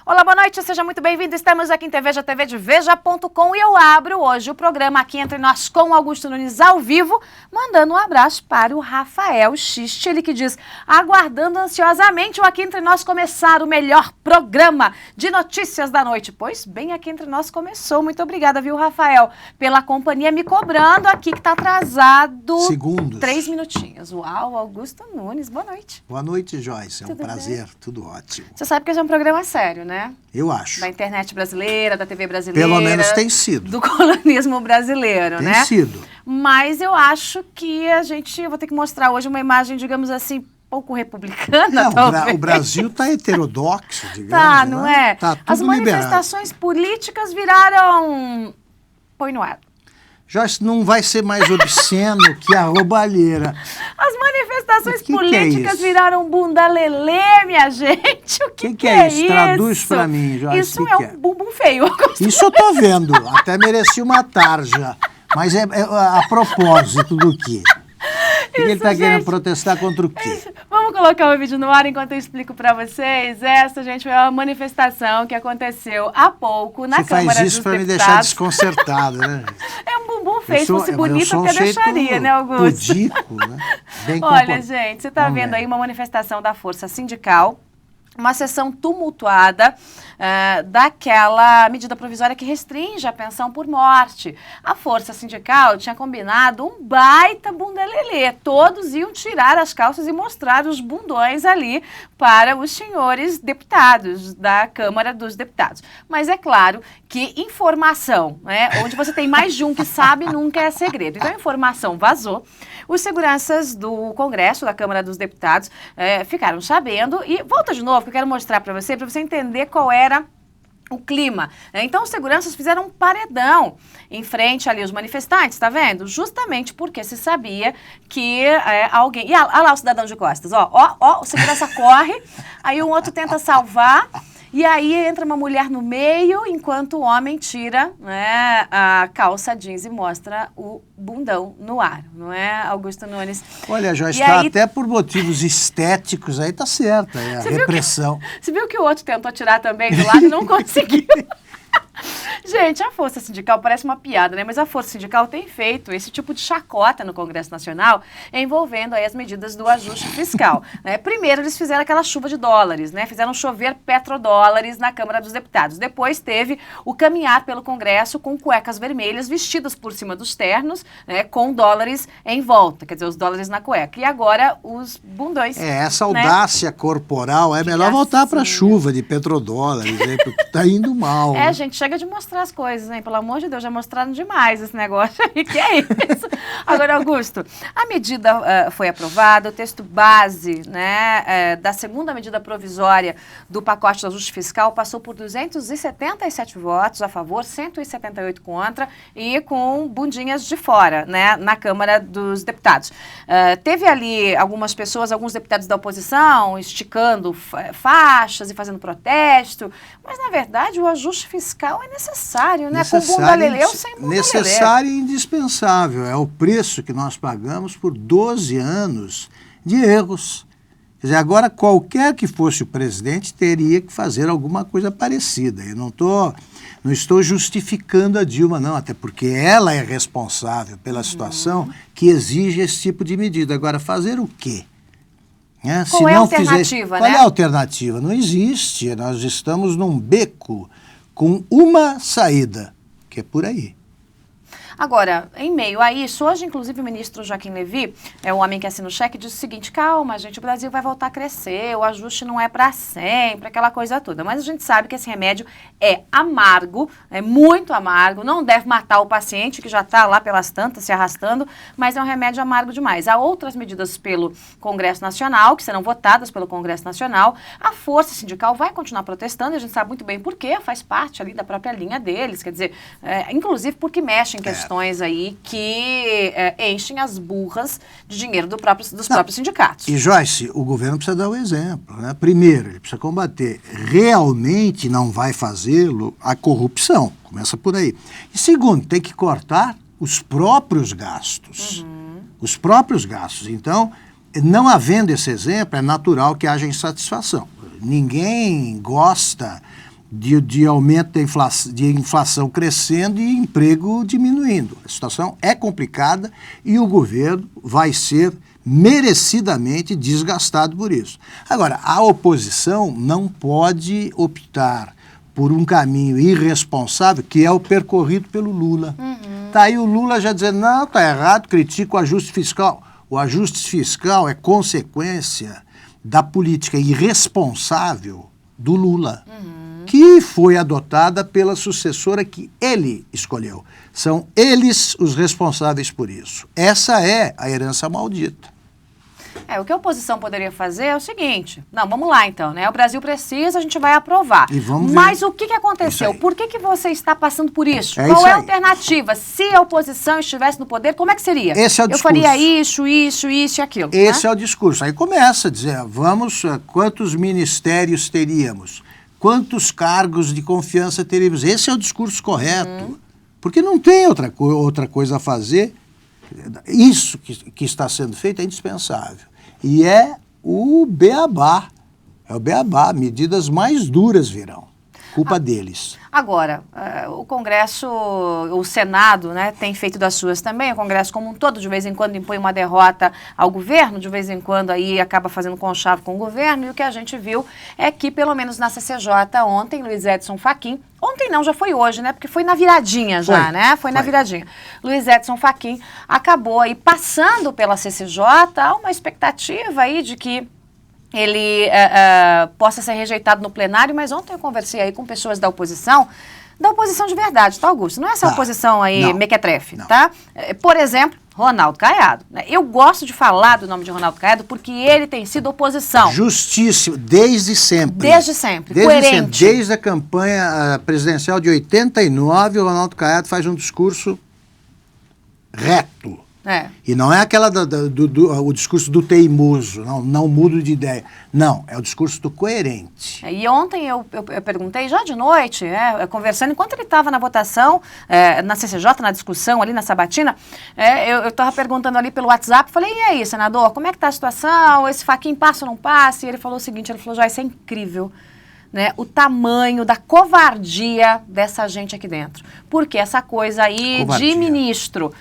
Olá, boa noite, seja muito bem-vindo. Estamos aqui em Veja TV de Veja.com e eu abro hoje o programa Aqui Entre Nós com Augusto Nunes ao vivo, mandando um abraço para o Rafael Xiste, ele que diz, aguardando ansiosamente o Aqui Entre Nós começar, o melhor programa de notícias da noite. Pois bem, Aqui Entre Nós começou. Muito obrigada, viu, Rafael, pela companhia, me cobrando aqui que está atrasado. Segundos. 3 minutinhos. Uau, Augusto Nunes, boa noite. Boa noite, Joyce. É um prazer, bem? Tudo ótimo. Você sabe que esse é um programa sério, né? Eu acho. Da internet brasileira, da TV brasileira. Pelo menos tem sido. Do colonismo brasileiro, né? Tem sido. Mas eu acho que eu vou ter que mostrar hoje uma imagem, digamos assim, pouco republicana, talvez. O Brasil está heterodoxo, digamos. Tá, não é? Tá tudo As manifestações políticas viraram... Põe no ar. Joyce, não vai ser mais obsceno que a roubalheira. As manifestações políticas é viraram bunda lelê, minha gente. O que é isso? Traduz pra mim, Joyce. Isso é um bumbum feio. Isso eu tô vendo. Até mereci uma tarja. Mas é a propósito do quê? Ele está querendo protestar contra o quê? Vamos colocar o vídeo no ar enquanto eu explico para vocês. Essa, gente, foi uma manifestação que aconteceu há pouco na Câmara dos Deputados. Você faz isso para me deixar desconcertado, né? É um bumbum feio. Se fosse bonito, até deixaria, né, Augusto? Pudico, né? Bem Olha, gente, você está vendo aí uma manifestação da Força Sindical, uma sessão tumultuada daquela medida provisória que restringe a pensão por morte. A Força Sindical tinha combinado um baita bundelelê. Todos iam tirar as calças e mostrar os bundões ali para os senhores deputados da Câmara dos Deputados. Mas é claro que informação, né, onde você tem mais de um que sabe, nunca é segredo. Então a informação vazou. Os seguranças do Congresso, da Câmara dos Deputados, ficaram sabendo. E volta de novo, que eu quero mostrar para você entender qual era o clima. Então, os seguranças fizeram um paredão em frente ali aos manifestantes, tá vendo? Justamente porque se sabia que alguém... E olha lá o cidadão de costas, ó, o segurança corre, aí um outro tenta salvar... E aí entra uma mulher no meio, enquanto o homem tira, né, a calça jeans e mostra o bundão no ar, não é, Augusto Nunes? Olha, Joyce, até por motivos estéticos, aí tá certo, é a repressão. Você viu que o outro tentou tirar também do lado e não conseguiu? Gente, a Força Sindical parece uma piada, né? Mas a Força Sindical tem feito esse tipo de chacota no Congresso Nacional, envolvendo aí as medidas do ajuste fiscal, né? Primeiro, eles fizeram aquela chuva de dólares, né? Fizeram chover petrodólares na Câmara dos Deputados. Depois teve o caminhar pelo Congresso com cuecas vermelhas vestidas por cima dos ternos, né? Com dólares em volta, quer dizer, os dólares na cueca. E agora os bundões. Essa audácia, né, corporal, é melhor voltar para a chuva de petrodólares, né? Porque tá indo mal. Gente, chega de mostrar as coisas, hein? Pelo amor de Deus, já mostraram demais esse negócio aí, que é isso? Agora, Augusto, a medida foi aprovada, o texto base, né, da segunda medida provisória do pacote do ajuste fiscal passou por 277 votos a favor, 178 contra e com bundinhas de fora, né, na Câmara dos Deputados. Teve ali algumas pessoas, alguns deputados da oposição esticando faixas e fazendo protesto, mas, na verdade, o ajuste fiscal é necessário, né? Com bunda lelê ou sem bunda lelê. Necessário e indispensável. É o preço que nós pagamos por 12 anos de erros. Quer dizer, agora qualquer que fosse o presidente teria que fazer alguma coisa parecida. Eu não estou justificando a Dilma, não, até porque ela é responsável pela situação que exige esse tipo de medida. Agora, fazer o quê? Qual é a alternativa, né? Qual é a alternativa? Não existe. Nós estamos num beco com uma saída, que é por aí. Agora, em meio a isso, hoje, inclusive, o ministro Joaquim Levy, o homem que assina o cheque, disse o seguinte: calma, gente, o Brasil vai voltar a crescer, o ajuste não é para sempre, aquela coisa toda. Mas a gente sabe que esse remédio é amargo, é muito amargo, não deve matar o paciente, que já está lá pelas tantas se arrastando, mas é um remédio amargo demais. Há outras medidas pelo Congresso Nacional, que serão votadas pelo Congresso Nacional. A Força Sindical vai continuar protestando, a gente sabe muito bem por quê, faz parte ali da própria linha deles, quer dizer, inclusive porque mexem em questões aí que enchem as burras de dinheiro dos próprios sindicatos. E, Joyce, o governo precisa dar o exemplo, né? Primeiro, ele precisa combater, realmente não vai fazê-lo, a corrupção, começa por aí. E segundo, tem que cortar os próprios gastos. Os próprios gastos. Então, não havendo esse exemplo, é natural que haja insatisfação. Ninguém gosta de aumento de inflação crescendo e emprego diminuindo. A situação é complicada e o governo vai ser merecidamente desgastado por isso. Agora, a oposição não pode optar por um caminho irresponsável, que é o percorrido pelo Lula. Tá aí o Lula já dizendo, não, tá errado, critica o ajuste fiscal. O ajuste fiscal é consequência da política irresponsável do Lula, que foi adotada pela sucessora que ele escolheu. São eles os responsáveis por isso. Essa é a herança maldita. O que a oposição poderia fazer é o seguinte, não, vamos lá então, né? O Brasil precisa, a gente vai aprovar. E vamos ver. Mas o que aconteceu? Por que você está passando por isso? É Qual isso é a aí. alternativa? Se a oposição estivesse no poder, como é que seria? Esse é o Eu discurso. faria isso e aquilo. Esse é o discurso. Aí começa a dizer, quantos ministérios teríamos? Quantos cargos de confiança teríamos? Esse é o discurso correto. Porque não tem outra coisa a fazer. Isso que está sendo feito é indispensável. E é o beabá. É o beabá. Medidas mais duras virão. Culpa deles. Agora, o Congresso, o Senado, né, tem feito das suas também, o Congresso como um todo, de vez em quando impõe uma derrota ao governo, de vez em quando aí acaba fazendo conchavo com o governo, e o que a gente viu é que, pelo menos na CCJ ontem, Luiz Edson Fachin, ontem não, já foi hoje, né, porque foi na viradinha já, né, foi na viradinha. Luiz Edson Fachin acabou aí passando pela CCJ, há uma expectativa aí de que ele possa ser rejeitado no plenário, mas ontem eu conversei aí com pessoas da oposição de verdade, tá, Augusto? Não é essa oposição aí mequetrefe, tá? Por exemplo, Ronaldo Caiado. Né? Eu gosto de falar do nome de Ronaldo Caiado porque ele tem sido oposição. Justíssimo, desde sempre. Desde sempre, coerente. Desde a campanha presidencial de 89, o Ronaldo Caiado faz um discurso reto. E não é aquela o discurso do teimoso, não mudo de ideia. Não, é o discurso do coerente. E ontem eu perguntei, já de noite, conversando, enquanto ele estava na votação, na CCJ, na discussão ali na sabatina, eu estava perguntando ali pelo WhatsApp, falei, e aí, senador, como é que está a situação? Esse Fachin passa ou não passa? E ele falou o seguinte, Joyce, é incrível. Né, o tamanho da covardia dessa gente aqui dentro. Porque essa coisa aí de ministro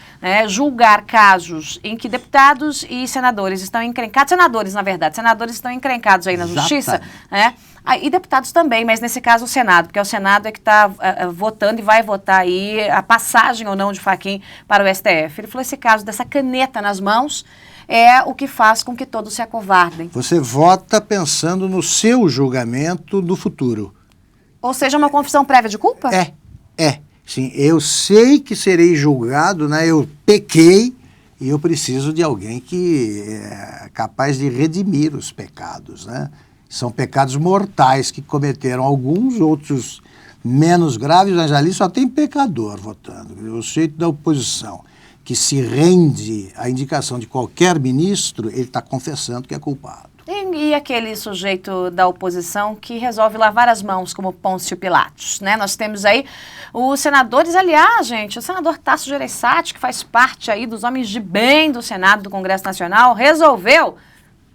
julgar casos em que deputados e senadores estão encrencados, senadores estão encrencados aí na justiça, e deputados também, mas nesse caso o Senado, porque é o Senado que está votando e vai votar aí a passagem ou não de Fachin para o STF. Ele falou, esse caso dessa caneta nas mãos é o que faz com que todos se acovardem. Você vota pensando no seu julgamento do futuro. Ou seja, uma confissão prévia de culpa? Sim, eu sei que serei julgado, né? Eu pequei e eu preciso de alguém que é capaz de redimir os pecados, né? São pecados mortais que cometeram alguns, outros menos graves, mas ali só tem pecador votando. O sujeito da oposição que se rende à indicação de qualquer ministro, ele está confessando que é culpado. E aquele sujeito da oposição que resolve lavar as mãos como Pôncio Pilatos, né? Nós temos aí os senadores, aliás, gente, o senador Tasso Gereissati, que faz parte aí dos homens de bem do Senado, do Congresso Nacional, resolveu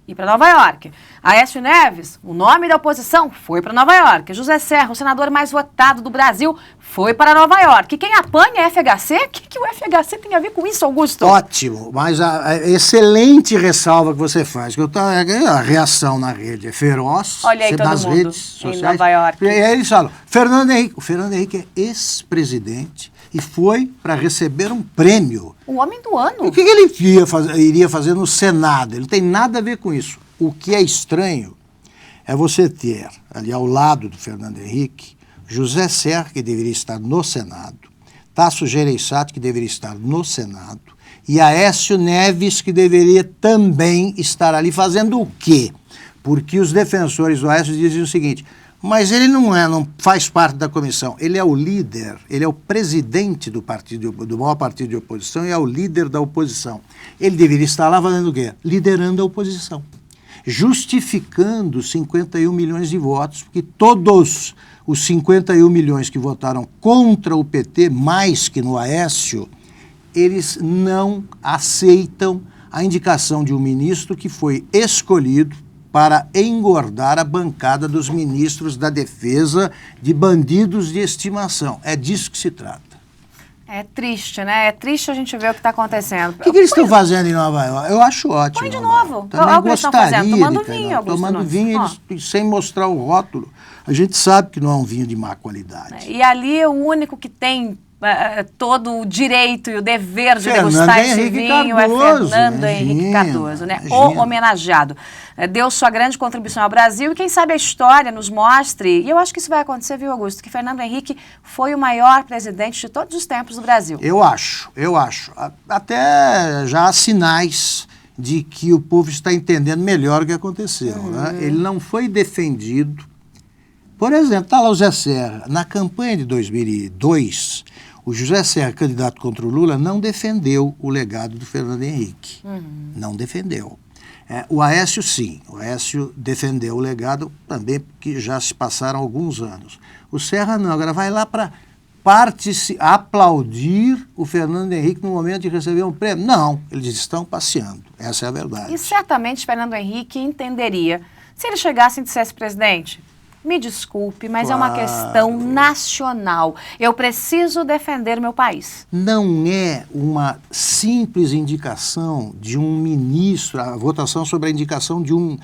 ir para Nova York. Aécio Neves, o nome da oposição, foi para Nova York. José Serra, o senador mais votado do Brasil, foi para Nova York. E quem apanha é FHC? O que o FHC tem a ver com isso, Augusto? Ótimo, mas a excelente ressalva que você faz, que a reação na rede é feroz. Olha aí todo nas mundo redes em sociais. Nova York. E aí eles falam, o Fernando Henrique é ex-presidente e foi para receber um prêmio. O homem do ano. O que ele iria fazer no Senado? Ele não tem nada a ver com isso. O que é estranho é você ter ali ao lado do Fernando Henrique José Serra, que deveria estar no Senado, Tasso Gereissati, que deveria estar no Senado, e Aécio Neves, que deveria também estar ali fazendo o quê? Porque os defensores do Aécio dizem o seguinte, mas ele não faz parte da comissão, ele é o líder, ele é o presidente do maior partido de oposição e é o líder da oposição. Ele deveria estar lá fazendo o quê? Liderando a oposição, justificando 51 milhões de votos, porque todos os 51 milhões que votaram contra o PT, mais que no Aécio, eles não aceitam a indicação de um ministro que foi escolhido para engordar a bancada dos ministros da defesa de bandidos de estimação. É disso que se trata. É triste, né? É triste a gente ver o que está acontecendo. O que eles estão fazendo em Nova York? Eu acho ótimo. Põe de novo. Também Olha o que eles estão fazendo. Tomando de vinho, Augusto tomando Nunes. vinho sem mostrar o rótulo. A gente sabe que não é um vinho de má qualidade. E ali o único que tem todo o direito e o dever de Fernando degustar esse Henrique vinho Cardoso, é Fernando Henrique Cardoso, né? O homenageado. Deu sua grande contribuição ao Brasil e quem sabe a história nos mostre, e eu acho que isso vai acontecer, viu, Augusto, que Fernando Henrique foi o maior presidente de todos os tempos do Brasil. Eu acho. Até já há sinais de que o povo está entendendo melhor o que aconteceu. Né? Ele não foi defendido. Por exemplo, está lá o José Serra. Na campanha de 2002, o José Serra, candidato contra o Lula, não defendeu o legado do Fernando Henrique. Não defendeu. O Aécio, sim. O Aécio defendeu o legado também, porque já se passaram alguns anos. O Serra não. Agora vai lá para aplaudir o Fernando Henrique no momento de receber um prêmio. Não, eles estão passeando. Essa é a verdade. E certamente Fernando Henrique entenderia. Se ele chegasse e dissesse, presidente, me desculpe, mas Claro. é uma questão nacional. Eu preciso defender meu país. Não é uma simples indicação de um ministro, a votação sobre a indicação de um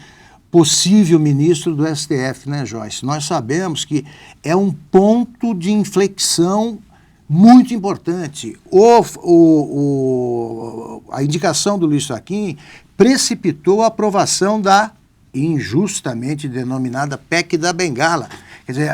possível ministro do STF, né, Joyce? Nós sabemos que é um ponto de inflexão muito importante. A indicação do Luiz Fachin precipitou a aprovação da injustamente denominada PEC da Bengala. Quer dizer,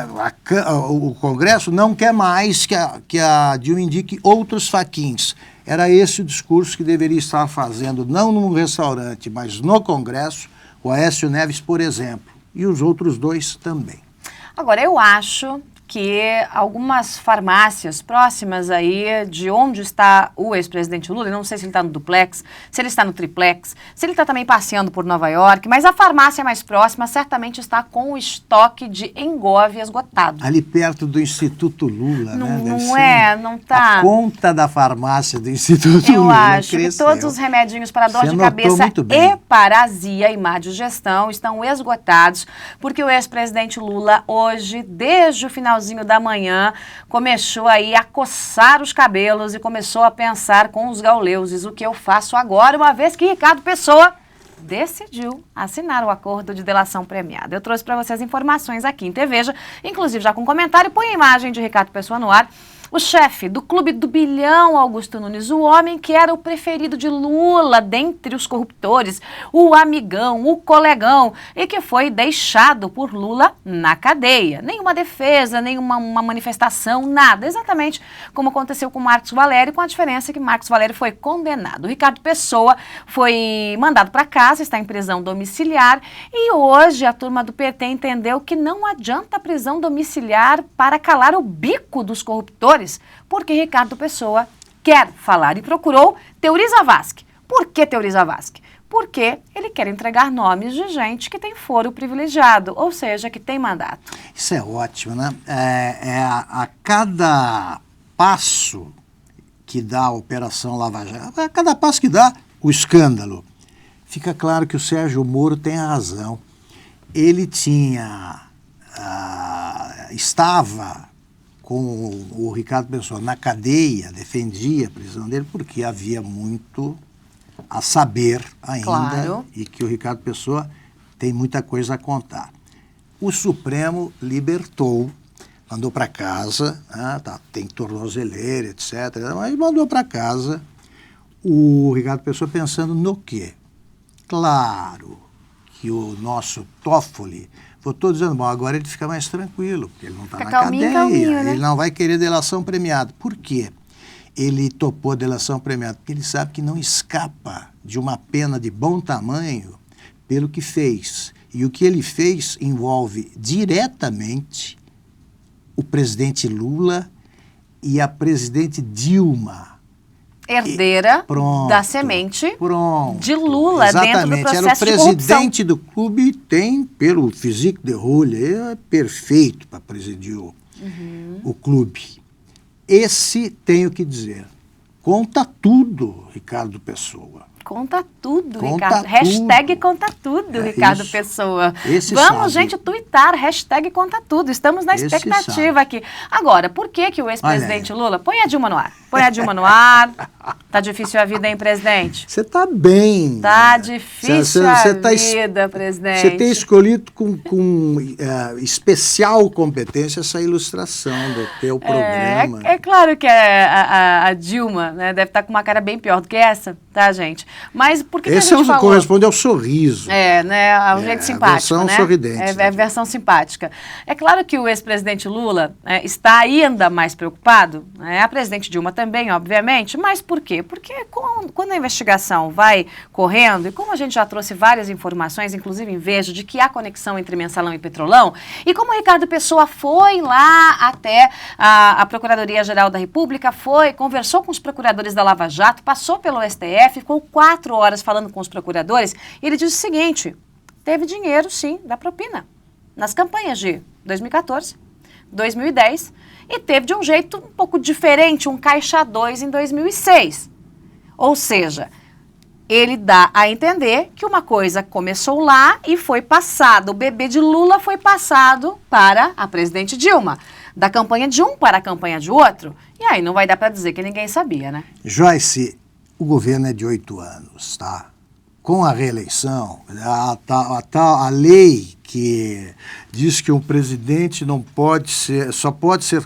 o Congresso não quer mais que a Dilma indique outros Fachins. Era esse o discurso que deveria estar fazendo, não num restaurante, mas no Congresso, o Aécio Neves, por exemplo, e os outros dois também. Agora, eu acho que algumas farmácias próximas aí de onde está o ex-presidente Lula, eu não sei se ele está no duplex, se ele está no triplex, se ele está também passeando por Nova York, mas a farmácia mais próxima certamente está com o estoque de Engove esgotado. Ali perto do Instituto Lula, não, né? Não é, não está. A conta da farmácia do Instituto Eu Lula acho cresceu. que todos os remedinhos para dor Você de notou cabeça muito bem. e para azia e má digestão estão esgotados, porque o ex-presidente Lula hoje, desde o finalzinho da manhã, começou aí a coçar os cabelos e começou a pensar com os gauleuses, o que eu faço agora, uma vez que Ricardo Pessoa decidiu assinar o acordo de delação premiada. Eu trouxe para vocês informações aqui em TVeja, inclusive já com comentário, põe a imagem de Ricardo Pessoa no ar. O chefe do Clube do Bilhão, Augusto Nunes, o homem que era o preferido de Lula dentre os corruptores, o amigão, o colegão, e que foi deixado por Lula na cadeia. Nenhuma defesa, nenhuma manifestação, nada. Exatamente como aconteceu com Marcos Valério, com a diferença que Marcos Valério foi condenado. O Ricardo Pessoa foi mandado para casa, está em prisão domiciliar, e hoje a turma do PT entendeu que não adianta a prisão domiciliar para calar o bico dos corruptores, porque Ricardo Pessoa quer falar e procurou Teori Zavascki. Por que Teori Zavascki? Porque ele quer entregar nomes de gente que tem foro privilegiado, ou seja, que tem mandato. Isso é ótimo, né? A cada passo que dá a Operação Lava Jato, a cada passo que dá o escândalo, fica claro que o Sérgio Moro tem razão. Ele estava com o Ricardo Pessoa na cadeia, defendia a prisão dele, porque havia muito a saber ainda, Claro. E que o Ricardo Pessoa tem muita coisa a contar. O Supremo libertou, mandou para casa, tem tornozeleira, etc., mas mandou para casa o Ricardo Pessoa pensando no quê? Claro que o nosso Toffoli votou dizendo, bom, agora ele fica mais tranquilo, porque ele não está na cadeia, né? ele não vai querer delação premiada. Por quê? Ele topou a delação premiada? Porque ele sabe que não escapa de uma pena de bom tamanho pelo que fez. E o que ele fez envolve diretamente o presidente Lula e a presidente Dilma. Herdeira da semente de Lula. Exatamente. Dentro do processo Era o presidente de do clube, tem, pelo physique de rôle, é perfeito para presidir o clube. Esse, tenho que dizer, conta tudo, Ricardo Pessoa. Conta tudo, Conta Ricardo. tudo. Hashtag conta tudo, Ricardo isso. Pessoa. Esse Vamos, sabe. gente, tuitar. Hashtag conta tudo. Estamos na Esse expectativa sabe. aqui. Agora, por que o ex-presidente Lula... Põe a Dilma no ar. Põe a Dilma no ar. Tá difícil a vida, hein, presidente? Você está bem. Tá difícil a tá vida, presidente. Você tem escolhido com especial competência essa ilustração do teu programa. É claro que a Dilma, né, deve estar com uma cara bem pior do que essa, tá, gente? Mas por que Esse a gente falou? corresponde ao sorriso. Né? Ao jeito simpático, versão né? sorridente. É a versão simpática. É claro que o ex-presidente Lula está ainda mais preocupado, a presidente Dilma também, obviamente, mas por quê? Porque quando a investigação vai correndo, e como a gente já trouxe várias informações, inclusive em Veja, de que há conexão entre Mensalão e Petrolão, e como o Ricardo Pessoa foi lá até a Procuradoria-Geral da República, conversou com os procuradores da Lava Jato, passou pelo STF, ficou 4 horas falando com os procuradores, e ele disse o seguinte: teve dinheiro, sim, da propina, nas campanhas de 2014, 2010, e teve de um jeito um pouco diferente, um caixa 2 em 2006. Ou seja, ele dá a entender que uma coisa começou lá e foi passado, o bebê de Lula foi passado para a presidente Dilma, da campanha de um para a campanha de outro, e aí não vai dar para dizer que ninguém sabia, né? Joyce, o governo é de 8 anos, tá? Com a reeleição, a lei que diz que um presidente não pode ser, só pode ser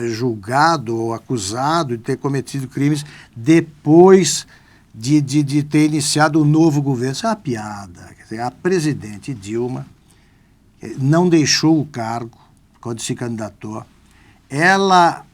julgado ou acusado de ter cometido crimes depois de ter iniciado um novo governo. Isso é uma piada. Quer dizer, a presidente Dilma não deixou o cargo quando se candidatou. Ela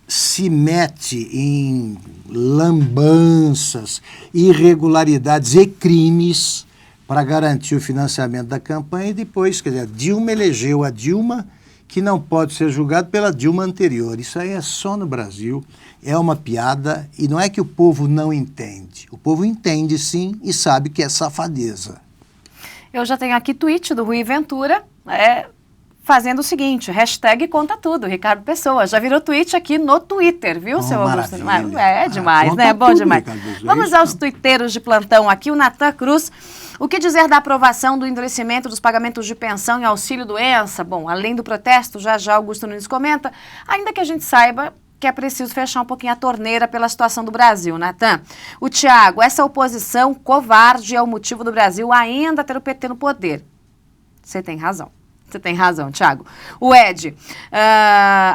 se mete em lambanças, irregularidades e crimes para garantir o financiamento da campanha, e depois, quer dizer, a Dilma elegeu a Dilma, que não pode ser julgado pela Dilma anterior. Isso aí é só no Brasil, é uma piada, e não é que o povo não entende. O povo entende sim e sabe que é safadeza. Eu já tenho aqui tweet do Rui Ventura, fazendo o seguinte, hashtag conta tudo, Ricardo Pessoa. Já virou tweet aqui no Twitter, viu, seu Augusto? É demais, né? É bom demais. Vamos aos tuiteiros de plantão aqui. O Natan Cruz. O que dizer da aprovação do endurecimento dos pagamentos de pensão e auxílio-doença? Bom, além do protesto, já Augusto Nunes comenta, ainda que a gente saiba que é preciso fechar um pouquinho a torneira pela situação do Brasil, Natan. O Tiago, essa oposição covarde é o motivo do Brasil ainda ter o PT no poder. Você tem razão. Você tem razão, Thiago. O Ed,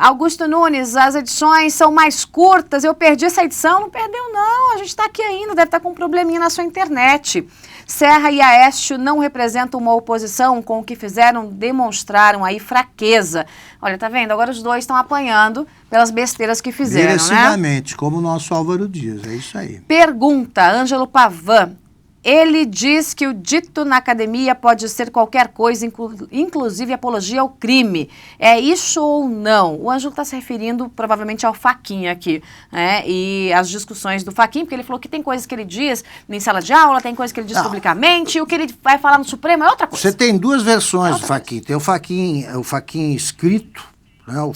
Augusto Nunes, as edições são mais curtas, eu perdi essa edição. Não perdeu, não, a gente está aqui ainda, deve estar com um probleminha na sua internet. Serra e Aécio não representam uma oposição, com o que fizeram, demonstraram aí fraqueza. Olha, tá vendo? Agora os dois estão apanhando pelas besteiras que fizeram, merecidamente, né? Como o nosso Álvaro Dias, é isso aí. Pergunta, Ângelo Pavan. Ele diz que o dito na academia pode ser qualquer coisa, inclusive apologia ao crime. É isso ou não? O Ângelo está se referindo provavelmente ao Fachin aqui, né? E as discussões do Fachin, porque ele falou que tem coisas que ele diz em sala de aula, tem coisas que ele diz publicamente, e o que ele vai falar no Supremo é outra coisa. Você tem duas versões do Fachin. Tem o Fachin escrito, né? o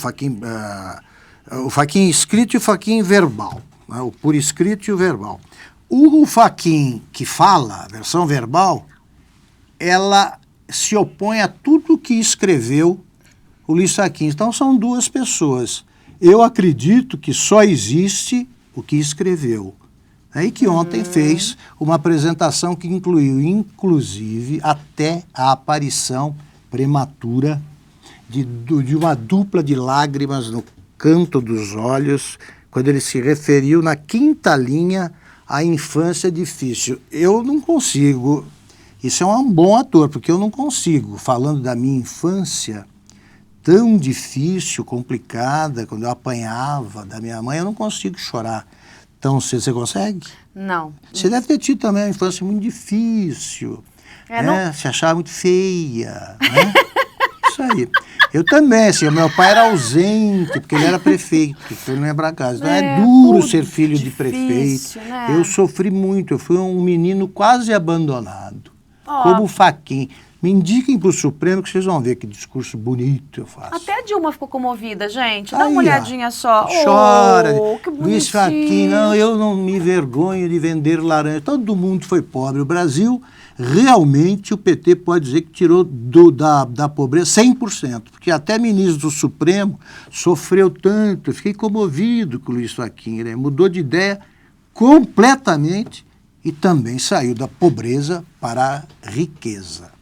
Fachin escrito e o Fachin verbal, né? O por escrito e o verbal. O Fachin que fala, a versão verbal, ela se opõe a tudo que escreveu o Luiz Fachin. Então são duas pessoas. Eu acredito que só existe o que escreveu. E que ontem fez uma apresentação que incluiu, inclusive, até a aparição prematura de uma dupla de lágrimas no canto dos olhos, quando ele se referiu na quinta linha à infância difícil. Eu não consigo, isso é um bom ator, porque eu não consigo, falando da minha infância tão difícil, complicada, quando eu apanhava da minha mãe, eu não consigo chorar tão cedo. Você consegue? Não. Você deve ter tido também uma infância muito difícil, né? Se achava muito feia, né? Isso aí. Eu também, assim, meu pai era ausente, porque ele era prefeito, ele não ia para casa. Então é duro ser filho de prefeito. Né? Eu sofri muito, eu fui um menino quase abandonado, como o Fachin. Me indiquem para o Supremo que vocês vão ver que discurso bonito eu faço. Até a Dilma ficou comovida, gente. Dá Aí, uma olhadinha só. Chora. Que Luiz Fachin, não, eu não me vergonho de vender laranja. Todo mundo foi pobre. O Brasil, realmente, o PT pode dizer que tirou da pobreza 100%, porque até ministro do Supremo sofreu tanto. Eu fiquei comovido com o Luiz Fachin. Né? Mudou de ideia completamente e também saiu da pobreza para a riqueza.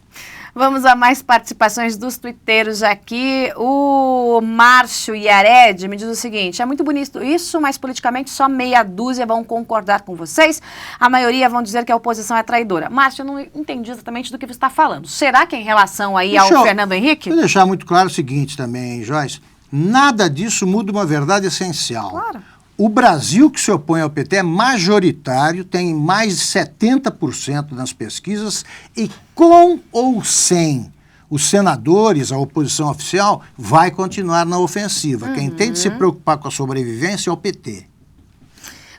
Vamos a mais participações dos tuiteiros aqui. O Márcio Iared me diz o seguinte: é muito bonito isso, mas politicamente só meia dúzia vão concordar com vocês. A maioria vão dizer que a oposição é traidora. Márcio, eu não entendi exatamente do que você está falando. Será que é em relação aí ao Fernando Henrique? Vou deixar muito claro o seguinte também, Joyce. Nada disso muda uma verdade essencial. Claro. O Brasil que se opõe ao PT é majoritário, tem mais de 70% nas pesquisas e com ou sem os senadores, a oposição oficial, vai continuar na ofensiva. Quem tem de se preocupar com a sobrevivência é o PT.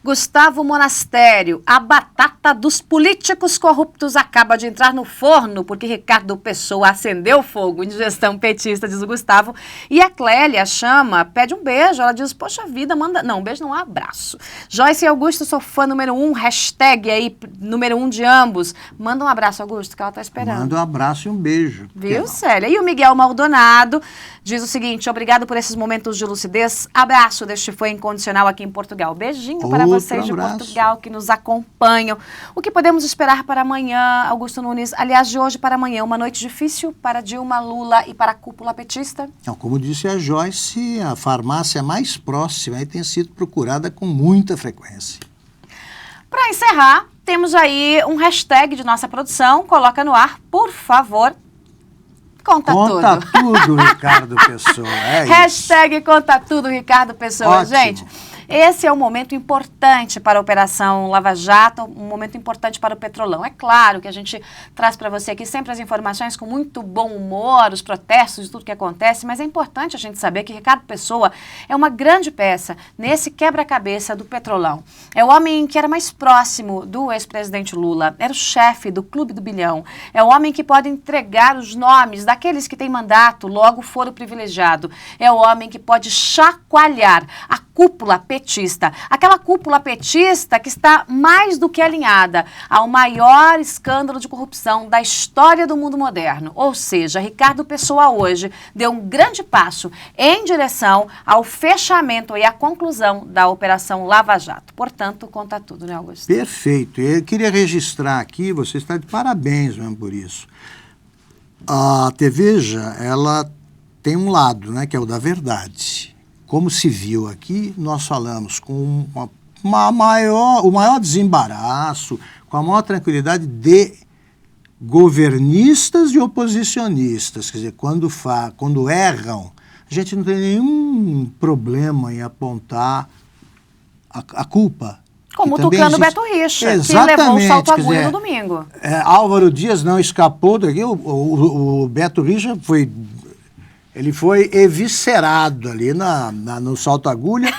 Gustavo Monastério, a batata dos políticos corruptos acaba de entrar no forno porque Ricardo Pessoa acendeu fogo em gestão petista, diz o Gustavo. E a Clélia chama, pede um beijo, ela diz, poxa vida, manda... Não, um beijo não, um abraço. Joyce e Augusto, sou fã número 1, hashtag aí, número 1 de ambos. Manda um abraço, Augusto, que ela tá esperando. Manda um abraço e um beijo. Viu, Célia? E o Miguel Maldonado diz o seguinte: obrigado por esses momentos de lucidez. Abraço deste fã incondicional aqui em Portugal. Beijinho para vocês de Portugal que nos acompanham. O que podemos esperar para amanhã, Augusto Nunes? Aliás, de hoje para amanhã, uma noite difícil para Dilma, Lula e para a cúpula petista? Não, como disse a Joyce, a farmácia mais próxima aí tem sido procurada com muita frequência. Para encerrar, temos aí um hashtag de nossa produção. Coloca no ar, por favor. Conta tudo, Ricardo Pessoa. É hashtag isso. Conta tudo, Ricardo Pessoa. Ótimo. Gente, esse é um momento importante para a Operação Lava Jato, um momento importante para o Petrolão. É claro que a gente traz para você aqui sempre as informações com muito bom humor, os protestos, tudo que acontece, mas é importante a gente saber que Ricardo Pessoa é uma grande peça nesse quebra-cabeça do Petrolão. É o homem que era mais próximo do ex-presidente Lula, era o chefe do Clube do Bilhão, é o homem que pode entregar os nomes daqueles que têm mandato, logo foro privilegiado, é o homem que pode chacoalhar a cúpula petista, aquela cúpula petista que está mais do que alinhada ao maior escândalo de corrupção da história do mundo moderno. Ou seja, Ricardo Pessoa hoje deu um grande passo em direção ao fechamento e à conclusão da Operação Lava Jato. Portanto, conta tudo, né, Augusto? Perfeito. Eu queria registrar aqui, você está de parabéns mesmo por isso. A Veja, ela tem um lado, né, que é o da verdade. Como se viu aqui, nós falamos com o maior desembaraço, com a maior tranquilidade de governistas e oposicionistas. Quer dizer, quando erram, a gente não tem nenhum problema em apontar a culpa. Como o tucano Beto Richa, que levou o salto agulha no domingo. Álvaro Dias não escapou daqui, o Beto Richa foi... Ele foi eviscerado ali no salto-agulha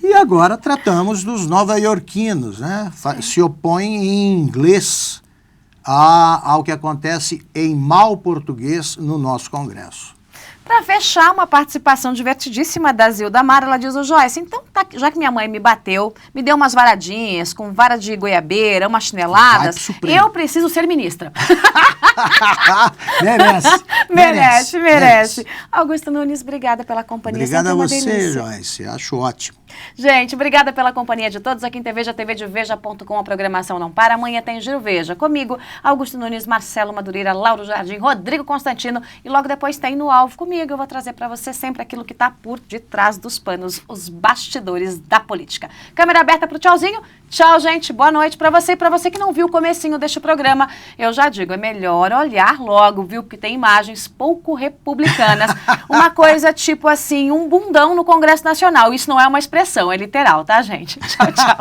e agora tratamos dos nova-iorquinos, né? Se opõem em inglês ao que acontece em mau português no nosso Congresso. Para fechar, uma participação divertidíssima da Zilda Mara, ela diz, Joyce, então, já que minha mãe me bateu, me deu umas varadinhas com vara de goiabeira, umas chineladas, eu preciso ser ministra. Merece. Augusto Nunes, obrigada pela companhia. Obrigada a você, Joyce, acho ótimo. Gente, obrigada pela companhia de todos. Aqui em TVja, tvdeveja.com, a programação não para. Amanhã tem Giro Veja. Comigo, Augusto Nunes, Marcelo Madureira, Lauro Jardim, Rodrigo Constantino. E logo depois tem No Alvo comigo. Eu vou trazer para você sempre aquilo que está por detrás dos panos, os bastidores da política. Câmera aberta para o tchauzinho. Tchau, gente. Boa noite para você. E para você que não viu o comecinho deste programa, eu já digo, é melhor olhar logo, viu? Porque tem imagens pouco republicanas. Uma coisa tipo assim, um bundão no Congresso Nacional. Isso não é uma expressão, é literal, tá, gente? Tchau, tchau.